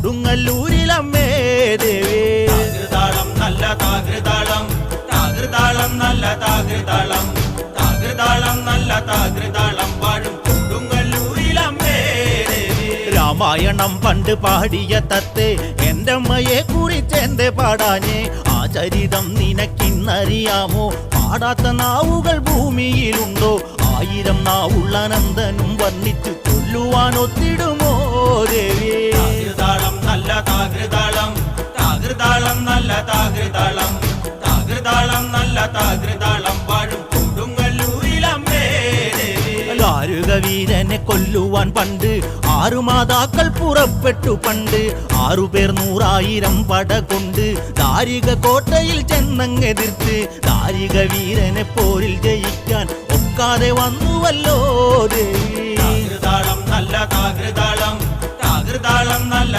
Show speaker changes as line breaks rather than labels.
കൊടുങ്ങല്ലൂരിലമ്മേ ദേവി.
താകൃതാളം നല്ല താകൃതാളം, താകൃതാളം നല്ല താകൃതാളം, താകൃതാളം നല്ല താകൃതാളം വാഴും കൊടുങ്ങല്ലൂരിലമ്മേ ദേവി.
രാമായണം പണ്ട് പാടിയ തത്തേ എൻ്റെ അമ്മയെ കുറിച്ച് എന്തേ പാടാഞ്ഞേ? ആ ചരിതം നിനക്കിന്നറിയാമോ? പാടാത്ത നാവുകൾ ഭൂമിയിലുണ്ടോ? 1000 നാവുള്ള നന്ദനും വർണ്ണിച്ചു ചൊല്ലുവാൻ ഒത്തിടുമോ ദേവി?
താകൃതാളം നല്ല താകൃതാളം, താകൃതാളം നല്ല താകൃതാളം, താകൃതാളം നല്ല താകൃതാളം വാഴും കൊടുങ്ങല്ലൂരിലമ്മേ ദേവി.
ദാരുകവീരനെ കൊല്ലുവാൻ പണ്ട് 6 മാതാക്കൾ പുറപ്പെട്ടു പണ്ട്. 6 പേർ 100,000 പട കൊണ്ട് ദാരിക കോട്ടയിൽ ചെന്നങ്ങെതിർത്ത് ദാരിക വീരനെ പോരിൽ ജയിക്കാൻ ഒക്കാതെ വന്നുവല്ലോ ദേവി.
താകൃതാളം നല്ല താകൃതാളം, താകൃതാളം നല്ല